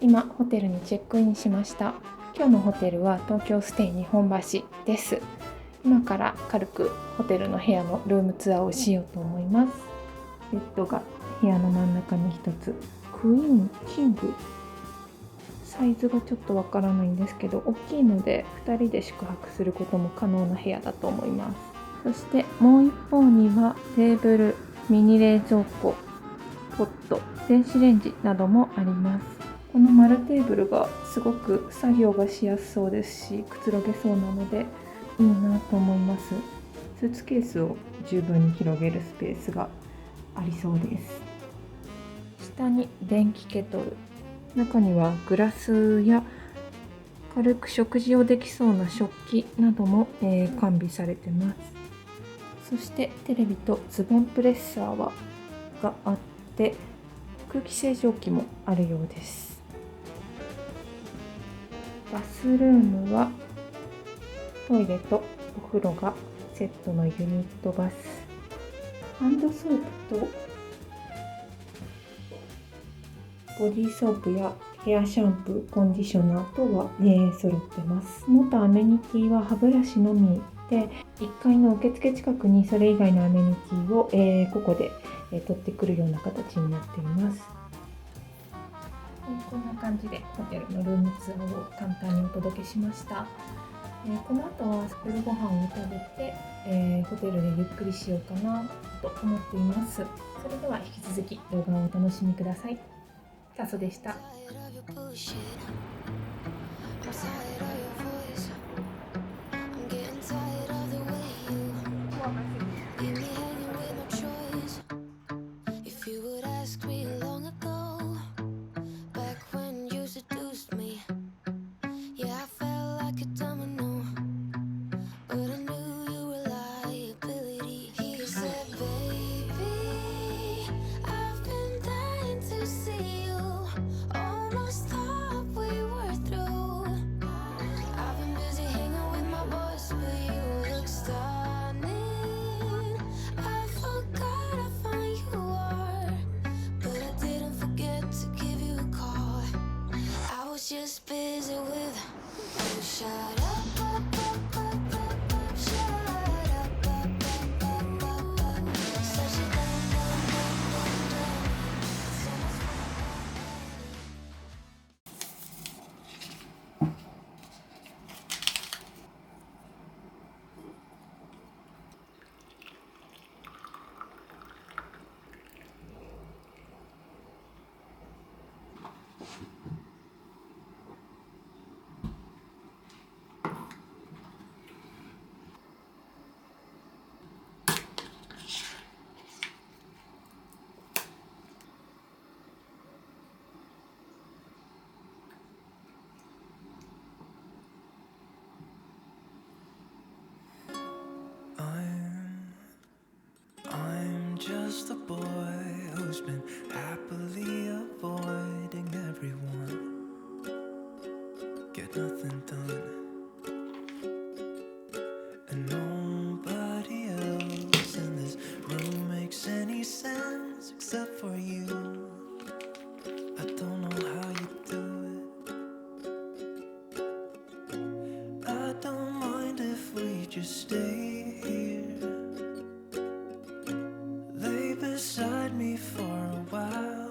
今ホテルにチェックインしました。今日のホテルは東京ステイ日本橋です。今から軽くホテルの部屋のルームツアーをしようと思います。ベッドが部屋の真ん中に一つ、クイーンキング、サイズがちょっとわからないんですけど大きいので2人で宿泊することも可能な部屋だと思います。そしてもう一方にはテーブル、ミニ冷蔵庫、ポット、電子レンジなどもあります。この丸テーブルがすごく作業がしやすそうですし、くつろげそうなのでいいなと思います。スーツケースを十分に広げるスペースがありそうです。下に電気ケトル、中にはグラスや軽く食事をできそうな食器なども、完備されてます。そしてテレビとズボンプレッサーがあって空気清浄機もあるようです。バスルームはトイレとお風呂がセットのユニットバス、ハンドソープとボディーソープやヘアシャンプー、コンディショナー等は、揃ってます。その他アメニティは歯ブラシのみで、1階の受付近くにそれ以外のアメニティを、ここで、取ってくるような形になっています。こんな感じでホテルのルームツアーを簡単にお届けしました。この後は夜ご飯を食べて、ホテルでゆっくりしようかなと思っています。それでは引き続き動画をお楽しみください。タソでした。Just busy with shut up, up, up, up, up, up, shut up, up, up, up, up, up. Such a dumb, dumb, dumb, dumb, dumb. So much I'm just a boy who's been happily avoiding everyone. Get nothing done. And nobody else in this room makes any sense except for you. I don't know how you do it. I don't mind if we just stay here, lay beside me for a while.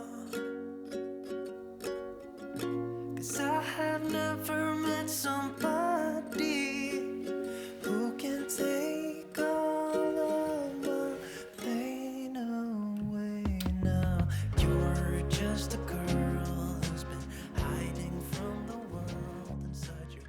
'Cause I have never met somebody who can take all of my pain away now. You're just a girl who's been hiding from the world inside your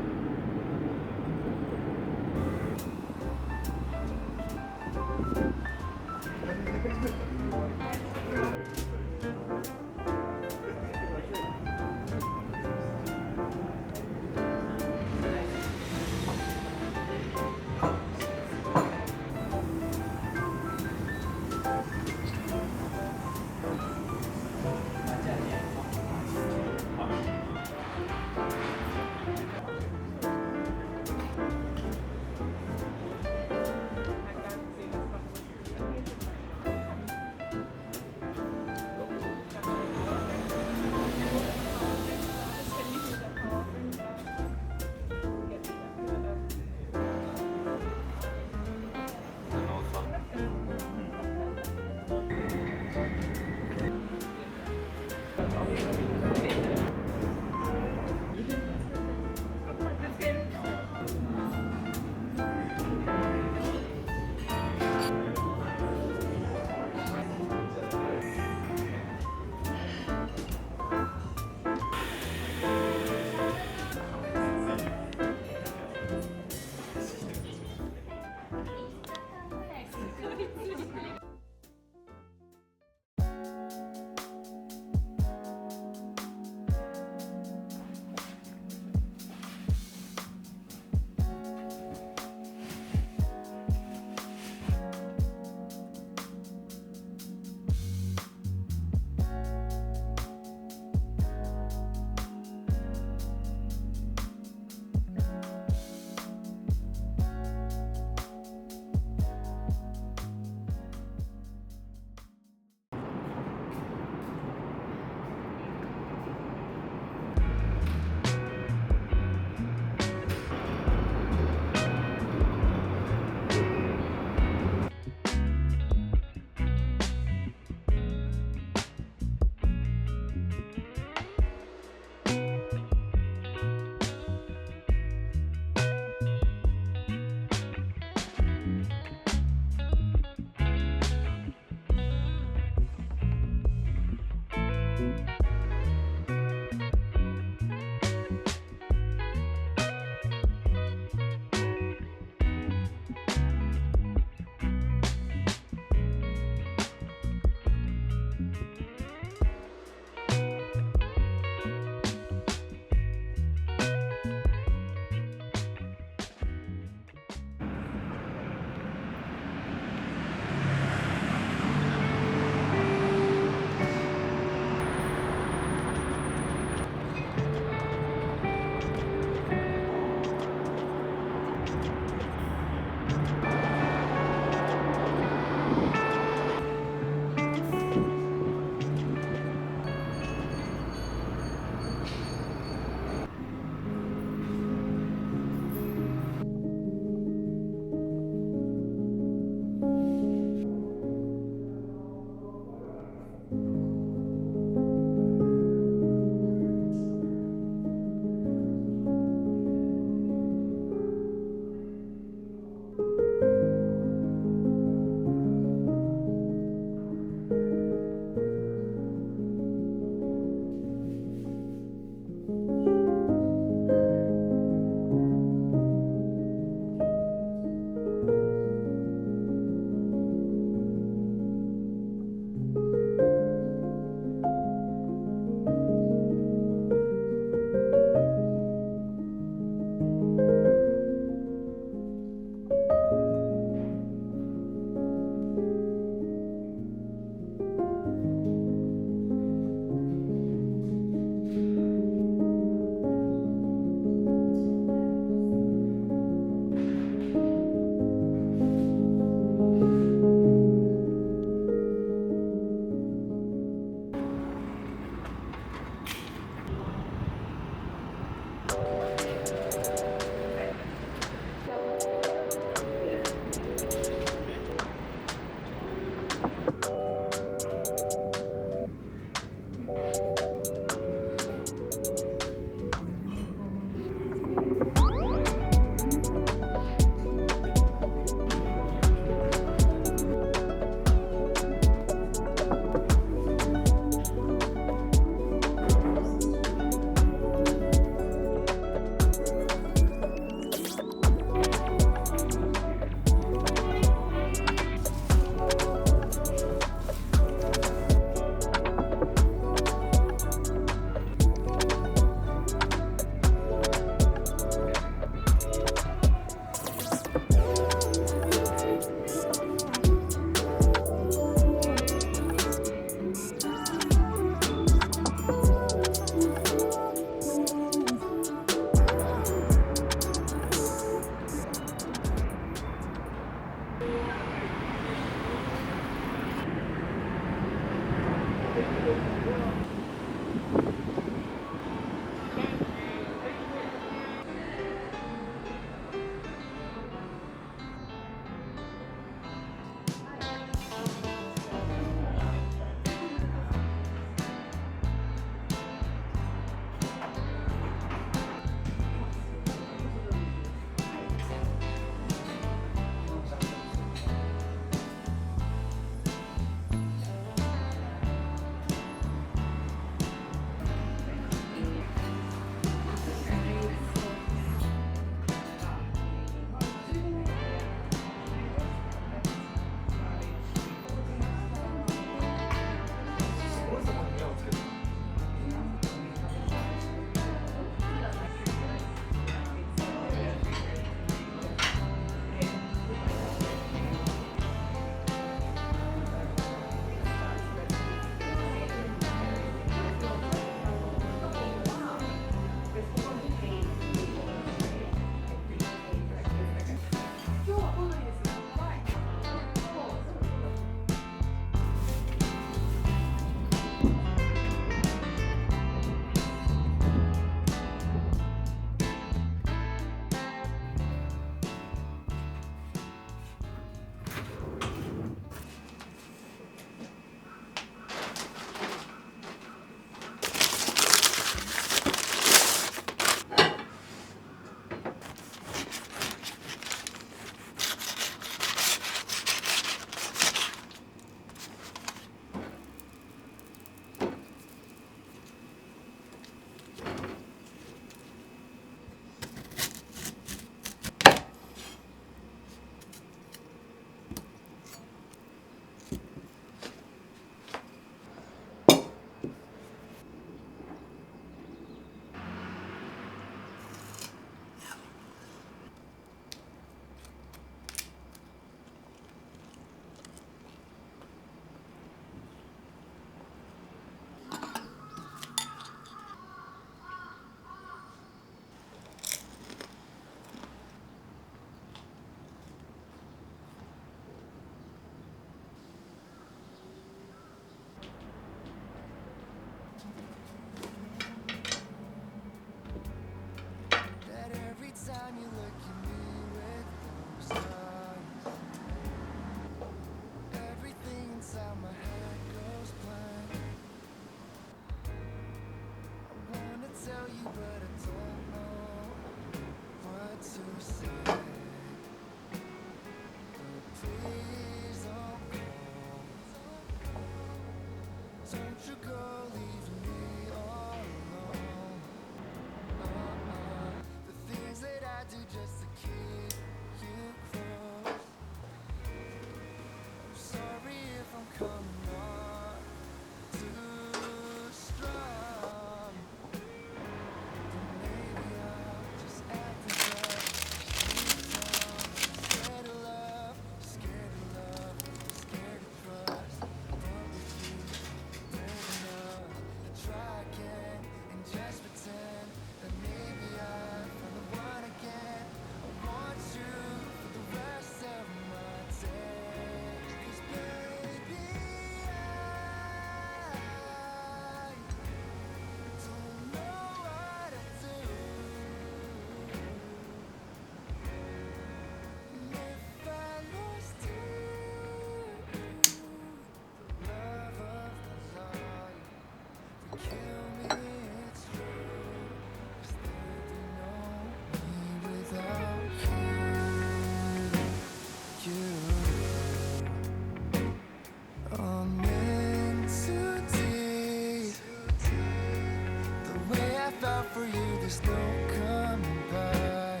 For you, there's no coming back.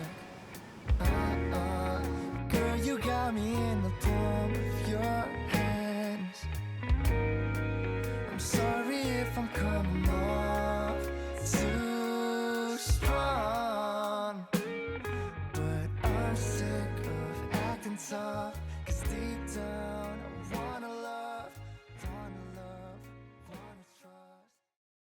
Girl, you got me in the dark.